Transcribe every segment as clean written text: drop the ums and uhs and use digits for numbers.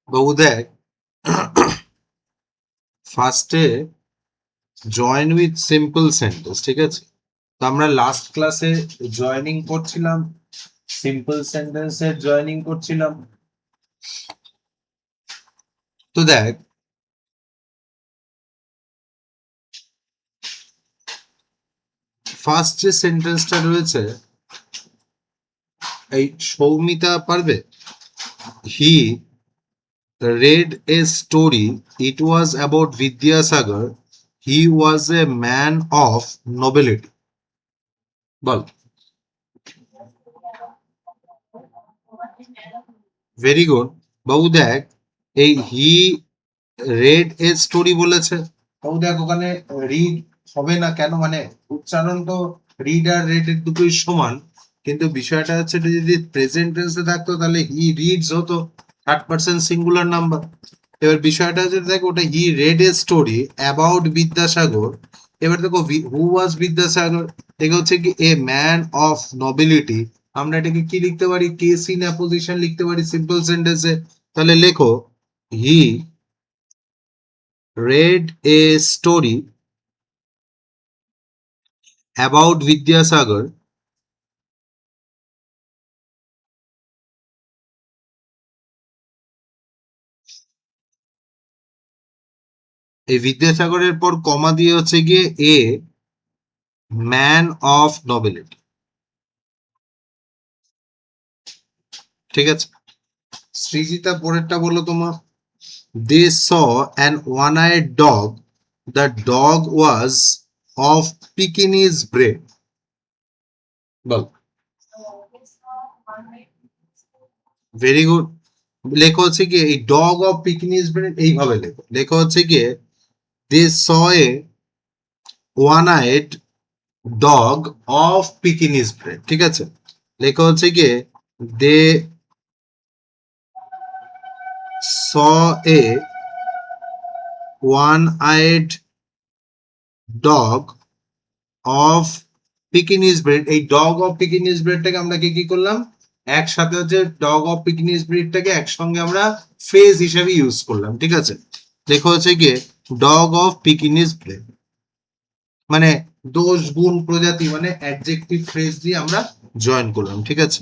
বাবু দেখ, ফার্স্টে join with simple sentence, ঠিক আছে? তো আমরা লাস্ট ক্লাসে জয়েনিং করছিলাম, সিম্পল সেন্টেন্সের জয়েনিং করছিলাম। তো দেখ, ফার্স্ট যে সেন্টেন্সটা রয়েছে, এই সৌমিতা পারবে? হি read a story. It was about Vidyasagar. He was a man of nobility. Ball. Very good বাবু। দেখ, এই হি রেড এ স্টোরি বলেছে। বাবু দেখ, ওখানে রিড হবে না কেন? মানে উচ্চারণ তো রিড আর রেড এর দুটোই সমান, কিন্তু বিষয়টা হচ্ছে এটা যদি প্রেজেন্ট টেন্সে থাকতো তাহলে হি রিডস হতো, থার্ড পারসন সিঙ্গুলার নাম্বার। এবার বিষয়টা হচ্ছে দেখ, ওটা he read a story about Vidyasagar. এবার দেখো হু ওয়াজ বিদ্যাসাগর, এটা হচ্ছে কি এ ম্যান অফ নবিলিটি। আমরা এটাকে কি লিখতে পারি? কেস ইন অ্যাপোজিশন লিখতে পারি সিম্পল সেন্টেন্সে। তাহলে লেখো হি read a story about Vidyasagar. এই বিদ্যাসাগরের পর কমা দিয়ে হচ্ছে গিয়ে এ ম্যান অফ নোবেলিটি, ঠিক আছে? সৃজিতা পরেরটা বলো তোমার। They saw an one eyed dog, the dog was of Pekingese breed. বল। Very good. লেখো হচ্ছে গিয়ে এই ডগ অফ পিকিনিজ ব্রেড, এইভাবে লেখো। লেখো হচ্ছে গিয়ে they saw a one eyed dog of Pekingese breed, ঠিক আছে? লেখা হচ্ছে গিয়ে they saw a one eyed dog of Pekingese breed. এই ডগ অফ পিকিনিজ ব্রেডটাকে আমরা কি করলাম? একসাথে হচ্ছে ডগ অফ পিকিনিজ ব্রেডটাকে একসঙ্গে আমরা ফ্রেজ হিসেবে ইউজ করলাম, ঠিক আছে? লেখা হচ্ছে গিয়ে ডগ অফ পিকিনিজ ব্রেড, মানে দোষ গুণ প্রজাতি, মানে অ্যাডজেক্টিভ ফ্রেজ দিয়ে আমরা জয়েন করলাম, ঠিক আছে?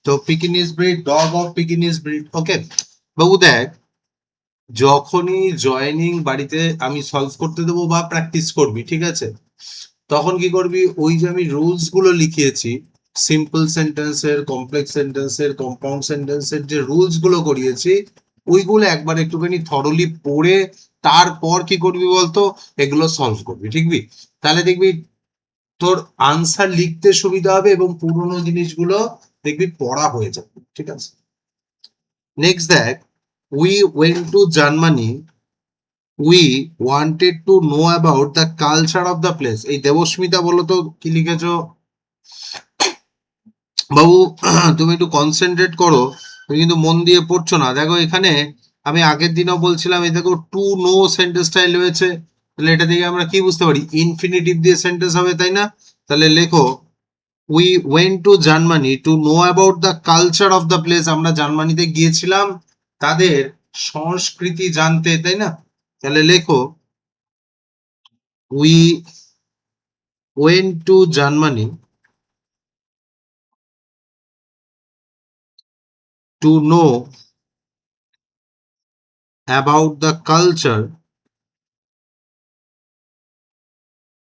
তো পিকিনিজ ব্রিড, ডগ অফ পিকিনিজ ব্রিড। ওকে বাবু দেখ, যখনই জয়েনিং বাড়িতে আমি সলভ করতে দেবো বা প্র্যাকটিস করবি, ঠিক আছে, তখন কি করবি? ওই যে আমি রুলস গুলো লিখিয়েছি, সিম্পল সেন্টেন্সের, কমপ্লেক্স সেন্টেন্সের, কম্পাউন্ড সেন্টেন্সের যে রুলস গুলো করিয়েছি, ওইগুলো একবার একটুখানি থরলি পড়ে তারপর কি করবি বলতো? এগুলো সলভ করবি, ঠিকবি? তাহলে দেখবি তোর আনসার লিখতে সুবিধা হবে এবং পুরোনো জিনিসগুলো দেখবি পড়া হয়ে যাবে, ঠিক আছে? নেক্সট দেখ, we went to Germany, we wanted to know about the culture of the place. এই দেবস্মিতা বলো তো কি লিখেছো? বাবু তুমি একটু কনসেন্ট্রেট করো, তুমি কিন্তু মন দিয়ে পড়ছো না। দেখো এখানে আমি আগের দিনও বলছিলাম, এই দেখো টু নো সেন্টেন্সটাই রয়েছে, তাহলে এটা থেকে আমরা কি বুঝতে পারি? ইনফিনিটিভ দিয়ে সেন্টেন্স হবে, তাই না? তাহলে লেখো we went to Germany to know about the culture of the place. আমরা জার্মানিতে গিয়েছিলাম তাদের সংস্কৃতি জানতে, তাই না? তাহলে লেখো we went to Germany to know about the culture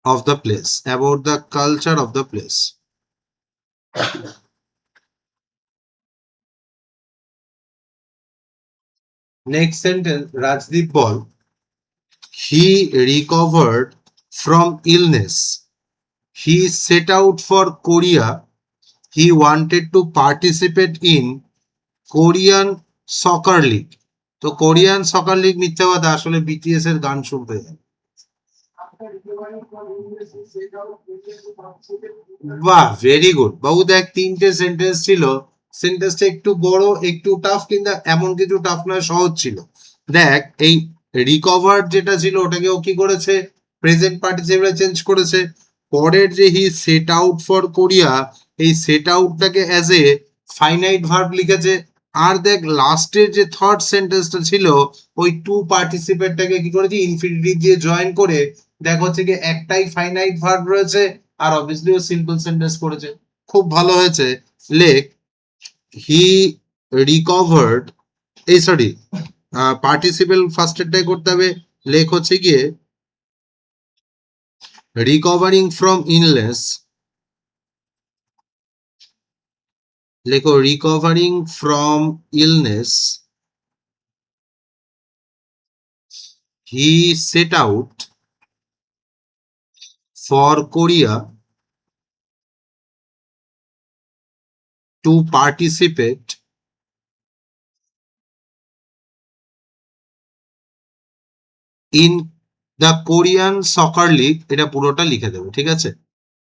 of the place, about the culture of the place. Next sentence, Rajdeep ball. He recovered from illness, he set out for Korea, he wanted to participate in Korean soccer league. তো Korean সকার league মিথ্যে কথা, আসলে BTS এর গান শুনতে যায়। বাহ, very good বাবু। দেখ, তিনটে সেন্টেন্স ছিল, সেন্টেন্সটা একটু বড়, একটু টাফ, কিন্তু এমন কিছু টাফ নয়, সহজ ছিল। দেখ, এই রিকভার যেটা ছিল ওটাকেও কি করেছে? প্রেজেন্ট পার্টিসিপেল চেঞ্জ করেছে। পরের যে he set out for Korea, এই সেট আউটটাকে অ্যাজ এ ফাইনাইট ভার্ব লিখেছে। আর দেখ লাস্টের যে থার্ড সেন্টেন্সটা ছিল ওই টু পার্টিসিপেটটাকে কি করেছে ইনফিনিটিভ দিয়ে জয়েন করে দেখ হচ্ছে কি একটাই ফাইনাইট ভার্ব রয়েছে আর অবভিয়াসলি ও সিম্পল সেন্টেন্স করেছে। খুব ভালো হয়েছে। লেখ হি রিকভার্ড, এই সরি পার্টিসিপেল ফার্স্টেরটাই করতে হবে। লেখ হচ্ছে গিয়ে রিকভারিং ফ্রম ইলনেস, লেখো recovering from illness he set out for Korea to participate in the Korean soccer league, এটা পুরোটা লিখে দেবে, ঠিক আছে?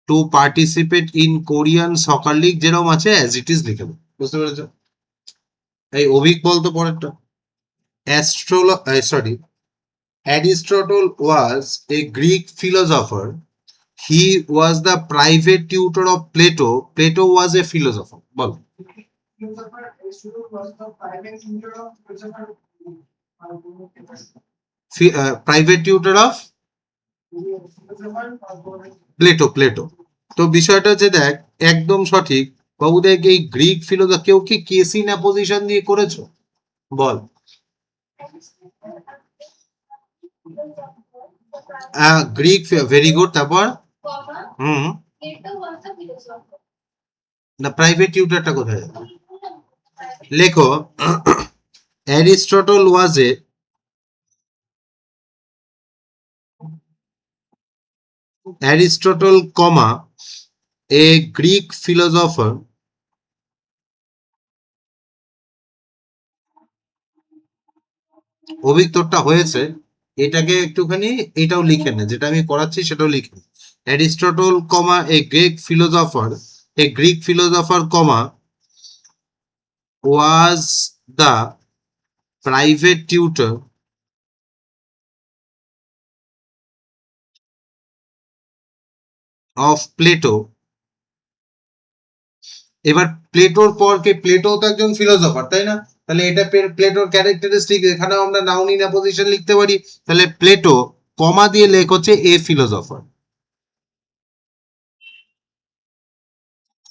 To participate in Korean soccer league যেরকম আছে অ্যাজ ইট ইজ লিখে দেবে, বুঝতে পেরেছো? এই অভিক বলতো পরেরটা। Aristotle was a Greek philosopher. He was the private tutor of Plato. Plato was a philosopher. Ball. Private tutor of Plato. তো বিষয়টা হচ্ছে দেখ একদম সঠিক বাবু। দেখ এই গ্রিক ফিলোসফার কেউ কি কেসি না পজিশন দিয়ে করেছো? বল। Greek, very good. তারপর না প্রাইভেট টিউটরটা কোথায়? লেখো Aristotle was a Aristotle, a Greek philosopher. অভিজ্ঞতা হয়েছে, এটাকে একটুখানি এটাও লিখে নে, যেটা আমি করাচ্ছি সেটাও লিখে। Aristotle, a Greek philosopher, was the private tutor of Plato. এবার প্লেটোর পর কে? প্লেটো তো একজন ফিলোসফার, তাই না? তাহলে এটা প্লেটোর ক্যারেক্টারিস্টিক, এখানেও আমরা নাউন ইন পজিশন লিখতে পারি। তাহলে প্লেটো কমা দিয়ে লেখ হচ্ছে এ ফিলোসফার।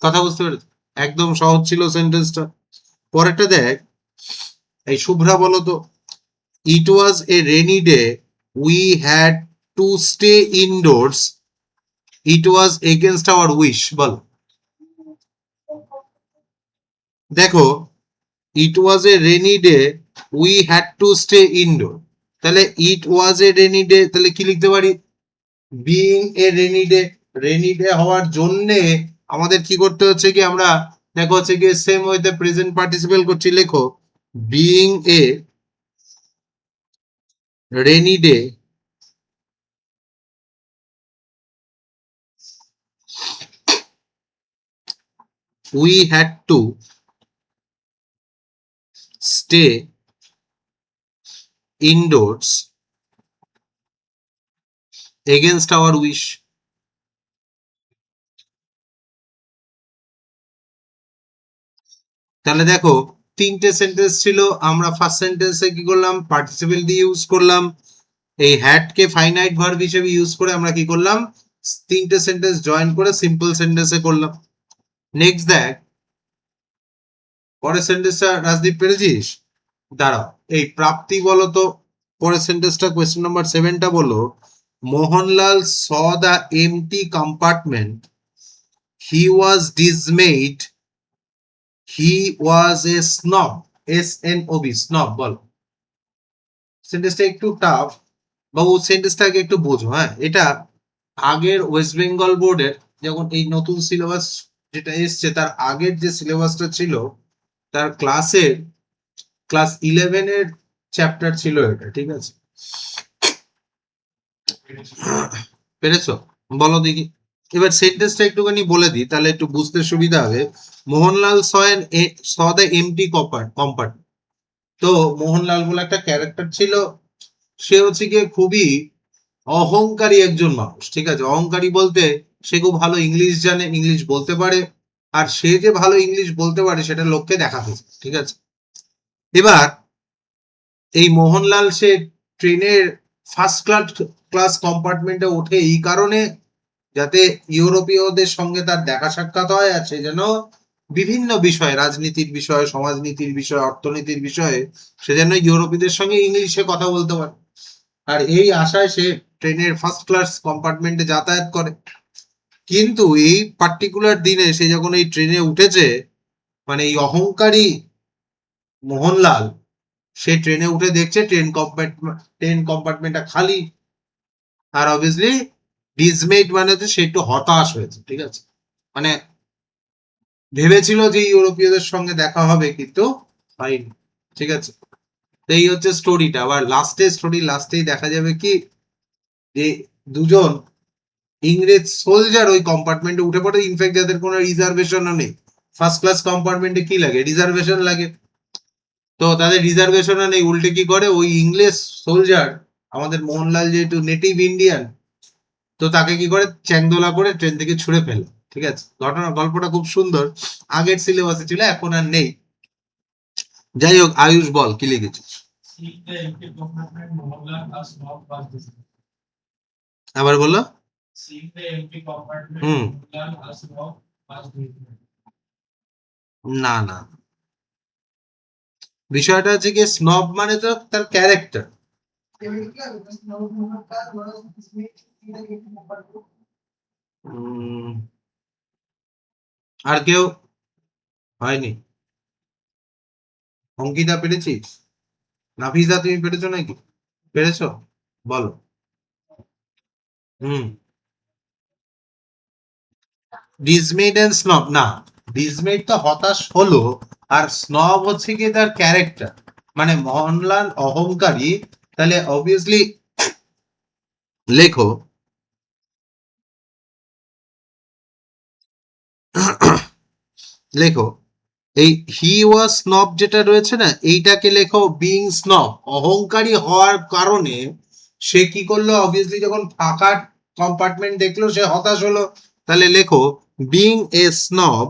কথা বুঝতে পেরেছ? একদম সহজ ছিল সেন্টেন্সটা। পরেরটা দেখ, এই শুভ্রা বলো তো। It was a rainy day, we had to stay indoors, it was against our wish. বল। দেখো it was a rainy day, we had to stay indoor. তাহলে it was a rainy day, তাহলে কি লিখতে পারি? Being a rainy day, rainy day হওয়ার জন্যে আমাদের কি করতে হচ্ছে কি আমরা দেখো হচ্ছে কি সেম ওয়েতে প্রেজেন্ট পার্টিসিপেল করছি। লেখো being a rainy day we had to stay indoors against our wish. তাহলে দেখো তিনটে সেন্টেন্স ছিল, আমরা ফার্স্ট সেন্টেন্সে কি করলাম? পার্টিসিপেল দিয়ে ইউজ করলাম। এই হ্যাড কে ফাইনাইট ভার্ব হিসেবে ইউজ করে আমরা কি করলাম? তিনটে সেন্টেন্স জয়েন করে সিম্পল সেন্টেন্সে করলাম। নেক্সট দেখ পরের সেন্টেন্সটা, রাজদীপ পেরেছিস? দাঁড়াও এই প্রাপ্তি বলো তো পরের সেন্টেন্সটা, কোয়েশ্চেন নাম্বার 7টা বলো। Mohanlal saw the empty compartment, he was dismayed, he was a snob, SNOB, snob। বল। সেন্টেন্সটা একটু টাফ বাবু, সেন্টেন্সটাকে একটু বোঝো। হ্যাঁ, এটা আগের ওয়েস্ট বেঙ্গল বোর্ডের যখন এই নতুন সিলেবাস যেটা এসছে তার আগের যে সিলেবাসটা ছিল তার ক্লাস 11-এর চ্যাপ্টার ছিল এটা, ঠিক আছে? পেরেছো? বলো দেখি। এবার সেন্টেন্সটা একটুখানি বলে দিই তাহলে একটু বুঝতে সুবিধা হবে। Mohanlal saw the MT compartment. তো মোহনলাল বলে একটা ক্যারেক্টার ছিল, সে হচ্ছে গিয়ে খুবই অহংকারী একজন মানুষ, ঠিক আছে। অহংকারী বলতে সে খুব ভালো ইংলিশ জানে, ইংলিশ বলতে পারে, আর সে যে ভালো ইংলিশ বলতে পারে সেটা লোককে দেখাতে চায়, ঠিক আছে। এবার এই মোহনলাল সে ট্রেনের ফার্স্ট ক্লাস কম্পার্টমেন্টে ওঠে এই কারণে, যাতে ইউরোপীয়দের সঙ্গে তার দেখা সাক্ষাৎ হয়, আর সে যেন বিভিন্ন বিষয়ে, রাজনীতির বিষয়ে, সমাজনীতির বিষয়ে, অর্থনীতির বিষয়ে সে যেন ইউরোপীয়দের সঙ্গে ইংলিশে কথা বলতে পারে। আর এই আশায় সে ট্রেনের ফার্স্ট ক্লাস কম্পার্টমেন্টে যাতায়াত করে। কিন্তু এই পার্টিকুলার দিনে সে যখন এই ট্রেনে উঠেছে, মানে এই অহংকারী মোহনলাল সে ট্রেনে উঠে দেখছে ট্রেন কম্পার্টমেন্টটা খালি। আর অবভিয়াসলি ডিসমেট মানে তো সে একটু হতাশ হয়েছে, ঠিক আছে। মানে ভেবেছিল যে ইউরোপীয়দের সঙ্গে দেখা হবে, কিন্তু হয়নি, ঠিক আছে। তো এই হচ্ছে স্টোরিটা। আবার লাস্টেই দেখা যাবে কি, যে দুজন ইংরেজ সোলজার ওই কম্পার্টমেন্টে উঠে পড়ে, ইনফ্যাক্ট যাদের কোনো রিজার্ভেশনও নেই। ফার্স্ট ক্লাস কম্পার্টমেন্টে কি লাগে, রিজার্ভেশন লাগে। তো তাদের রিজার্ভেশনও নেই, উল্টে কি করে ওই ইংলিশ সোলজার, আমাদের মোহনলাল যেহেতু নেটিভ ইন্ডিয়ান, তো তাকে কি করে চ্যাংদোলা করে ট্রেন থেকে ছুঁড়ে ফেলে, ঠিক আছে। গল্পটা খুব সুন্দর, আগের সিলেবাসে ছিল, এখন আর নেই। যাই হোক, আয়ুষ বল কি লিখেছিস। আবার বলো। হুম। না না, বিষয়টা হচ্ছে কি, স্নব মানে তো তার ক্যারেক্টার। আর কেউ হয়নি? অঙ্কিতা পেরেছিস? নাফিজা তুমি পেরেছো নাকি? পেরেছো? বলো। হুম। ডিসমেড এন্ড স্নব না, ডিসমেড তো হতাশ হলো, আর স্নব হচ্ছে কি তার ক্যারেক্টার। মানে মোহনলাল অহংকারী, তাহলে অবভিয়াসলি লেখো লেখো এই হি ওয়াজ স্নব যেটা রয়েছে না, এইটাকে লেখো বিং স্নব, অহংকারী হওয়ার কারণে সে কি করলো, অবভিয়াসলি যখন ফাঁকা কম্পার্টমেন্ট দেখলো সে হতাশ হলো। তাহলে লেখো being a snob,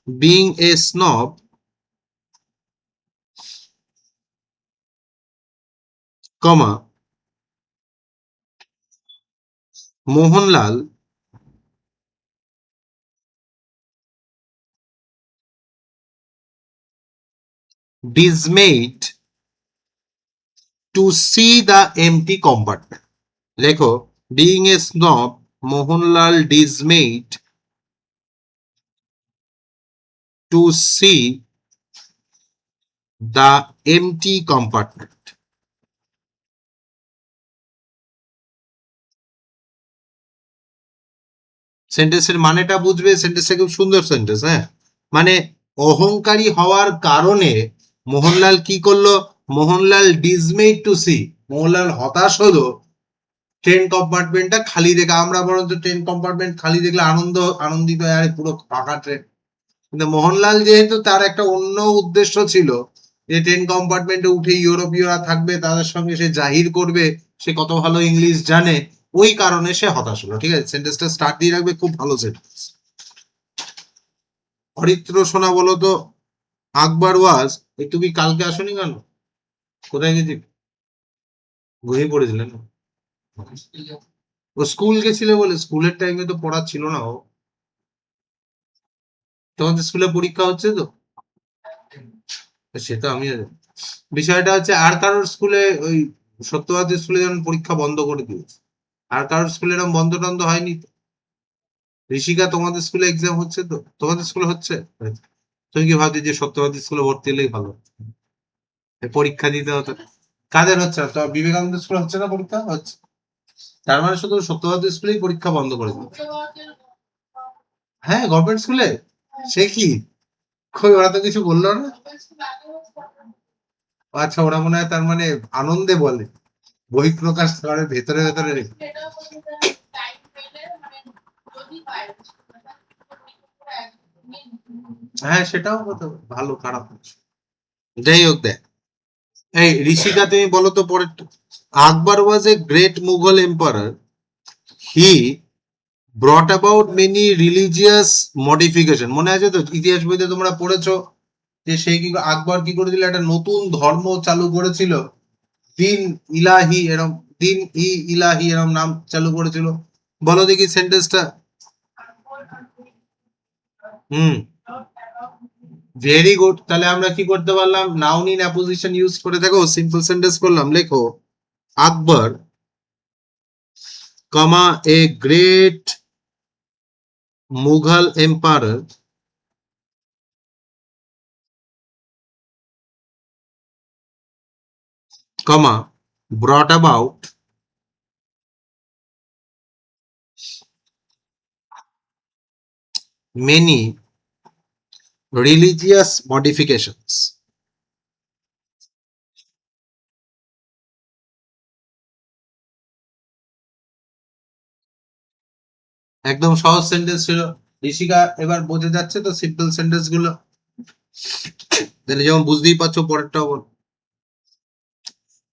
being a snob, comma Mohanlal dismayed to see the empty compartment. লেখো being a snob, Mohanlal dismayed to see the empty compartment. সেন্টেন্সের মানেটা বুঝবে, সেন্টেন্সটা খুব সুন্দর সেন্টেন্স, হ্যাঁ। মানে অহংকারী হওয়ার কারণে মোহনলাল কি করলো, মোহনলাল ডিসমেড টু সি, মোহনলাল হতাশ হলো ট্রেন কম্পার্টমেন্টটা খালি দেখে। আমরা বরঞ্চ ট্রেন কম্পার্টমেন্ট খালি দেখলে আনন্দিত হয়, আরে পুরো ফাঁকা ট্রেন। কিন্তু মোহনলাল যেহেতু তার একটা অন্য উদ্দেশ্য ছিল, যে ট্রেন কম্পার্টমেন্টে উঠে ইউরোপীয়রা থাকবে, তাদের সঙ্গে সে জাহির করবে সে কত ভালো ইংলিশ জানে, ওই কারণে সে হতাশ হলো, ঠিক আছে। সেন্টেন্সটা স্টার্ট দিয়ে রাখবে, খুব ভালো সেন্টেন্স। অরিত্র সোনা বলো তো, আকবর ওয়াজ, তুমি কালকে আসনি কেন? কোথায় গেছি? ঘুমিয়ে পড়েছিলেন? ও স্কুল গেছিলে বলে, স্কুলের টাইমে তো পড়া ছিল না। ও তোমাদের স্কুলে পরীক্ষা হচ্ছে তো, সে তো আমি জানি। বিষয়টা হচ্ছে আর কারোর স্কুলে, ওই সত্যবাদী স্কুলে যেমন পরীক্ষা বন্ধ করে দিয়েছে, আর কারোর স্কুলে এরকম বন্ধ টন্ধ হয়নি তো। ঋষিকা, তোমাদের স্কুলে এক্সাম হচ্ছে তো? তোমাদের স্কুলে হচ্ছে? তুমি কি ভাবছো যে সত্যবাদী স্কুলে ভর্তি হলেই ভালো, পরীক্ষা দিতে হতো? কাদের হচ্ছে না? তো বিবেকানন্দ স্কুলে হচ্ছে না পরীক্ষা? হচ্ছে। তার মানে শুধু সত্যবাদী স্কুলেই পরীক্ষা বন্ধ করে দিচ্ছে? হ্যাঁ, গভর্নমেন্ট স্কুলে। সে কি, কই ওরা তো কিছু বললো না। আচ্ছা, ওরা মনে হয় তার মানে আনন্দে বলে, বহিঃপ্রকাশ করে ভেতরে ভেতরে রেখে। হ্যাঁ, সেটাও হতো, ভালো খারাপ। যাই হোক, দেখ এই ঋষিকা তুমি বলো তো পরে। Akbar was a great Mughal emperor, he brought about many religious modification. মনে আছে তো ইতিহাস বইতে তোমরা পড়েছো যে সেই কি আকবর কি করেছিল, একটা নতুন ধর্ম চালু করেছিল, দিন ইলাহি এরম, দিন ই ইলাহি এরম নাম চালু করেছিল। বলো দেখি সেন্টেন্সটা। হুম, ভেরি গুড। তাহলে আমরা কি করতে পারলাম, নাউন ইন অ্যাপোজিশন ইউজ করে দেখো, সিম্পল সেন্টেন্স করলাম। লেখো Akbar comma a great Mughal empire comma brought about many religious modifications. একদম সহজ সেন্টেন্স ছিল। ঋষিকা এবার বোঝা যাচ্ছে তো সিম্পল সেন্টেন্স গুলো? তাহলে যেমন বুঝতেই পারছো পরেরটাও বল।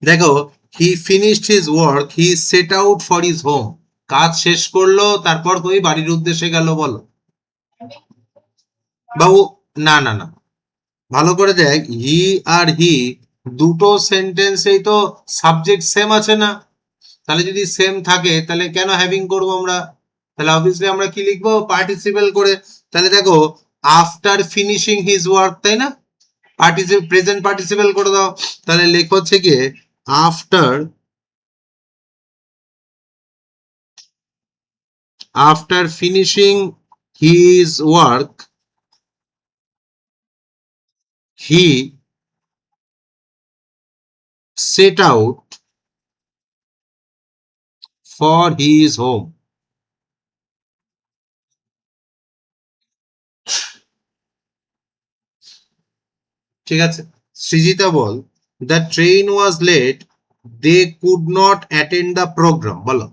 দেখো, he finished his work, he set out for his home. কাজ শেষ করলো, তারপর কই বাড়ির উদ্দেশ্যে গেল, বলো বাবু। না না না, ভালো করে দেখ, হি আর হি দুটো সেন্টেন্সেই তো সাবজেক্ট সেম আছে না? তাহলে যদি সেম থাকে তাহলে কেন হ্যাভিং করব আমরা? তাহলে অবভিয়াসলি আমরা কি লিখবো, পার্টিসিপেল করে। তাহলে দেখো, আফটার ফিনিশিং হিজ ওয়ার্ক, তাই না? পার্টিসিপেল, প্রেজেন্ট পার্টিসিপেল করে দাও। তাহলে লেখো হচ্ছে গিয়ে after finishing his work he set out for his home. ঠিক আছে, সৃজিতা বল, the train was late, they could not attend the program, বলো।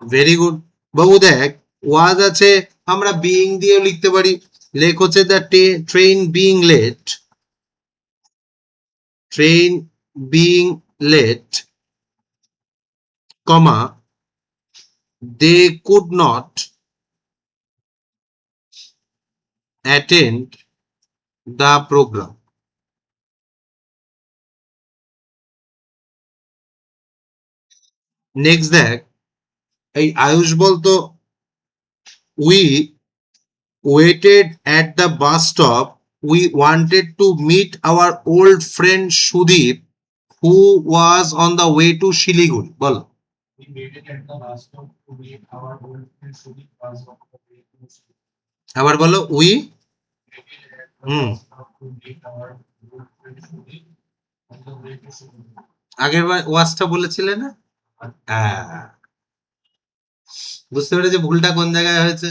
ভেরি গুড বাবু। দেখ, ওয়াজ আছে, আমরা বিইং দিয়েও লিখতে পারি। লেখ হচ্ছে the train being late, train being late, comma they could not attend the program. Next দেখ, এই আয়ুষ বলতো, we waited at the bus stop. We wanted to meet our old friend Sudeep, who was on the way to Shiliguri. Ball. We waited at the bus stop to meet our old friend Sudeep, was on the way to Shiliguri. আবার বলো, we waited at the bus stop to meet our old friend Sudeep on the way to Shiliguri. আগের বার ওয়াজটা বলেছিলে না? হ্যাঁ, বুঝতে পেরেছি ভুলটা কোন জায়গায় হয়েছে।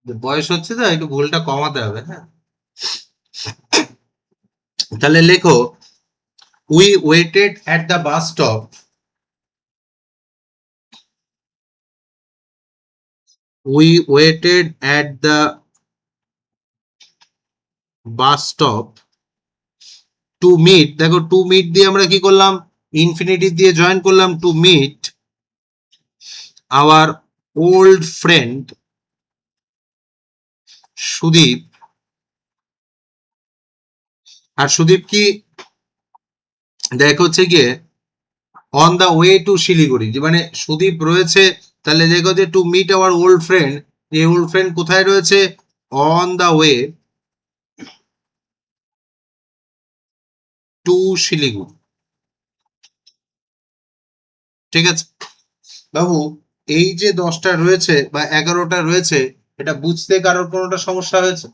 বয়স হচ্ছে তো, একটু ভুলটা কমাতে হবে। হ্যাঁ, তাহলে লেখো, we waited at the bus stop, we waited at the bus stop to meet। দেখো, টু মিট দিয়ে আমরা কি করলাম, ইনফিনিটিভ দিয়ে জয়েন করলাম, to meet our old friend Sudip. আর সুদীপ কি দেখো হচ্ছে গিয়ে on the way to Siliguri, মানে সুদীপ রয়েছে। তাহলে দেখো যে to meet our old friend, এই ওল্ড ফ্রেন্ড কোথায় রয়েছে, on the way to Siliguri. ঠিক আছে বাবু, এই যে 10টা রয়েছে বা 11টা রয়েছে, এটা বুঝতে কারোর কোনোটা সমস্যা হয়েছে?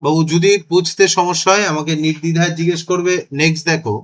বাবু যদি বুঝতে সমস্যা হয় আমাকে নির্দ্বিধায় জিজ্ঞেস করবে। নেক্সট দেখো,